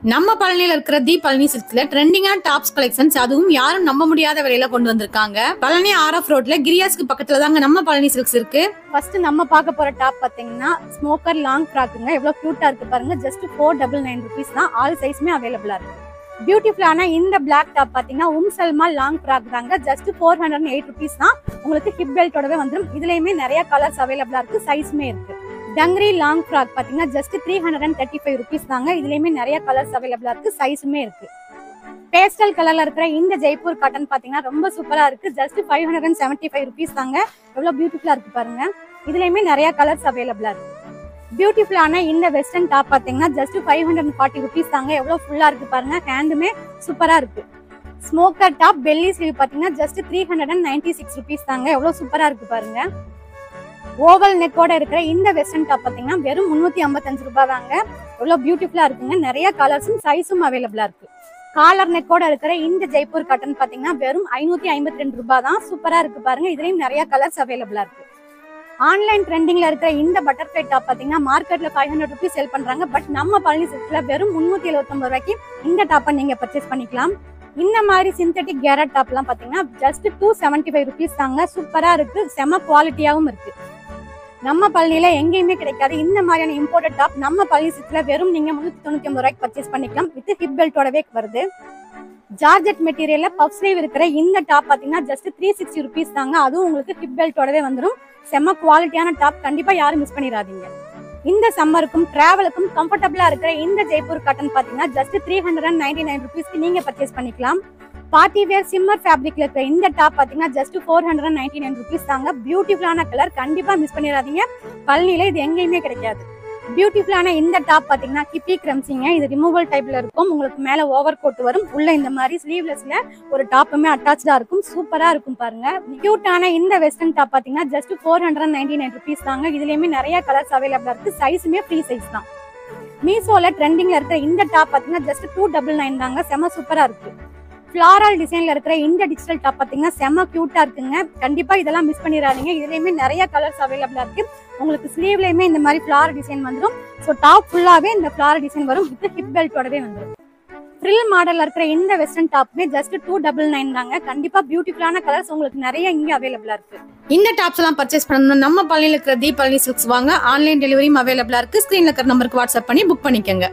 நம்ம பழனியில இருக்கிற தி பழனி சில்க்ஸ்ல ட்ரெண்டிங்கான டாப்ஸ் கலெக்ஷன்ஸ், அதுவும் யாரும் நம்ப முடியாத விலையில கொண்டு வந்திருக்காங்க. பழனி ஆர்எஃப் ரோட்ல கிரியாஸ்க்கு பக்கத்துல தாங்க நம்ம பழனி சில்க்ஸ் இருக்கு. ஃபர்ஸ்ட் நம்ம பார்க்க போற டாப் பாத்தீங்கன்னா ஸ்மோக்கர் லாங் ஃப்ராக்குங்க. எவ்வளவு கியூட்டா இருக்கு பாருங்க. ஜஸ்ட் 499 rupees தான். ஆல் சைஸ்மே அவைலபிளா இருக்கு. பியூட்டிஃபுல்லான இந்த பிளாக் டாப் பாத்தீங்கன்னா சல்மா லாங் ஃப்ராக் தாங்க. ஜஸ்ட் 408 rupees தான். உங்களுக்கு ஹிப் பெல்ட்டோடவே வந்துடும். இதுலயுமே நிறைய கலர்ஸ் அவைலபிளா இருக்கு. சைஸ்மே இருக்கு. டங்கரி லாங் ஃப்ராக் பாத்தீங்கன்னா ஜஸ்ட் 335 rupees தாங்க. இதுலயுமே நிறைய கலர்ஸ் அவைலபிளா இருக்கு. சைஸுமே இருக்கு. பேஸ்டல் கலர்ல இருக்கிற இந்த ஜெய்ப்பூர் காட்டன் பாத்தீங்கன்னா ரொம்ப சூப்பரா இருக்கு. ஜஸ்ட் 575 rupees தாங்க. எவ்வளவு பியூட்டிஃபுல்லா இருக்கு பாருங்க. இதுலயுமே நிறைய கலர்ஸ் அவைலபிளா இருக்கு. பியூட்டிஃபுல்லான இந்த வெஸ்டர்ன் டாப் பாத்தீங்கன்னா ஜஸ்ட் 540 rupees தாங்க. எவ்வளவு ஃபுல்லா இருக்கு பாருங்க. ஹேண்டுமே சூப்பரா இருக்கு. ஸ்மோக்கர் டாப் பெல்லி ஸ்லீவ் பாத்தீங்கன்னா ஜஸ்ட் 396 rupees தாங்க. எவ்வளவு சூப்பரா இருக்கு பாருங்க. ஓவல் நெக்கோட இருக்கிற இந்த வெஸ்டர்ன் டாப் பாத்தீங்கன்னா வெறும் 355 ரூபாய் தாங்க. எவ்வளவு பியூட்டிஃபுல்லா இருக்குங்க. நிறைய கலர்ஸும் சைஸும் அவைலபிளா இருக்கு. காலர் நெக்கோட இருக்கிற இந்த ஜெய்ப்பூர் காட்டன் பாத்தீங்கன்னா வெறும் 552 ரூபாய் தான். சூப்பரா இருக்கு பாருங்க. இதுலயும் நிறைய கலர்ஸ் அவைலபிளா இருக்கு. ஆன்லைன் ட்ரெண்டிங்ல இருக்கிற இந்த பட்டர்ஃப்ளை டாப் பாத்தீங்கன்னா மார்க்கெட்ல 500 rupees செல் பண்றாங்க. பட் நம்ம பழனி சில்க்ஸ்ல வெறும் 379 ரூபாய்க்கு இந்த டாப்பை நீங்க பர்ச்சேஸ் பண்ணிக்கலாம். இந்த மாதிரி சிந்தட்டிக் கேரட் டாப் எல்லாம் பாத்தீங்கன்னா ஜஸ்ட் 275 rupees தாங்க. சூப்பரா இருக்கு. செம குவாலிட்டியாவும் இருக்கு. நம்ம பழனியில எங்கேயுமே கிடைக்காது இந்த மாதிரியான இம்போர்ட்டட் டாப் நம்ம பழனி சில்க்ஸ்ல வெறும் நீங்க 399 ரூபாய்க்கு பர்ச்சேஸ் பண்ணிக்கலாம். வித் ஹிப் பெல்ட்டோடவே வருது. ஜார்ஜெட் மெட்டீரியல்ல பஃப் ஸ்லீவ் இருக்கிற இந்த டாப் பாத்தீங்கன்னா ஜஸ்ட் 360 rupees தாங்க. அதுவும் உங்களுக்கு ஹிப் பெல்ட்டோடவே வந்துடும். செம்ம குவாலிட்டியான டாப். கண்டிப்பா யாரும் மிஸ் பண்ணிடாதீங்க. இந்த சம்மருக்கும் டிராவலுக்கும் கம்ஃபர்டபுளா இருக்கிற இந்த ஜெய்ப்பூர் காட்டன் பாத்தீங்கன்னா ஜஸ்ட் 399 rupeesக்கு நீங்க பர்ச்சேஸ் பண்ணிக்கலாம். பார்ட்டி வேர் சிம்மர் ஃபேப்ரிக்ல இருக்கிற இந்த டாப் பாத்தீங்கன்னா ஜஸ்ட் 499 rupees தாங்க. பியூட்டிஃபுல்லான கலர். கண்டிப்பா மிஸ் பண்ணிடாதீங்க. பழனியில இது எங்கேயுமே கிடைக்காது. பியூட்டிஃபுல்லான இந்த டாப் பாத்தீங்கன்னா கிப்பி கிரம்சிங்க. இது ரிமூவல் டைப்ல இருக்கும். உங்களுக்கு மேல ஓவர் கோட் வரும். உள்ள இந்த மாதிரி ஸ்லீவ்லெஸ்ல ஒரு டாப்புமே அட்டாச்சா இருக்கும். சூப்பரா இருக்கும் பாருங்க. கியூட்டான இந்த வெஸ்டர்ன் டாப் பாத்தீங்கன்னா ஜஸ்ட் 499 rupees தாங்க. இதுலயுமே நிறைய கலர்ஸ் அவைலபிளா இருக்கு. சைஸுமே ஃப்ரீ சைஸ் தான். மீஷோல ட்ரெண்டிங்ல இருக்கிற இந்த டாப் பாத்தீங்கன்னா ஜஸ்ட் 299 தாங்க. செம சூப்பரா இருக்கு. ஃபிளாரல் டிசைன்ல இருக்கிற இந்த டிஜிட்டல் டாப் பாத்தீங்கன்னா செம கியூட்டா இருக்குங்க. கண்டிப்பா இதெல்லாம் மிஸ் பண்ணிடாதீங்க. இதுலயுமே நிறைய கலர்ஸ் அவைலபிளா இருக்கு. உங்களுக்கு ஸ்லீவ்லயுமே இந்த மாதிரி ஃபிளார் டிசைன் வந்துடும். ஸோ டாப் ஃபுல்லாவே இந்த ஃபிளார் டிசைன் வரும். வித் ஹிப் பெல்ட்டோடவே வந்துடும். ஃப்ரில் மாடல்ல இருக்கிற இந்த வெஸ்டர்ன் டாப்மே ஜஸ்ட் 299 தாங்க. கண்டிப்பா பியூட்டிஃபுல்லான கலர்ஸ் உங்களுக்கு நிறைய இங்க அவைலபிளா இருக்கு. இந்த டாப்ஸ் எல்லாம் பர்ச்சேஸ் பண்ணணும் நம்ம பழனியில இருக்கிற தி பழனி சில்க்ஸ் வாங்க. ஆன்லைன் டெலிவரியும் அவைலபிளா இருக்கு. ஸ்கிரீன்ல இருக்கிற நம்பருக்கு வாட்ஸ்அப் பண்ணி புக் பண்ணிக்கங்க.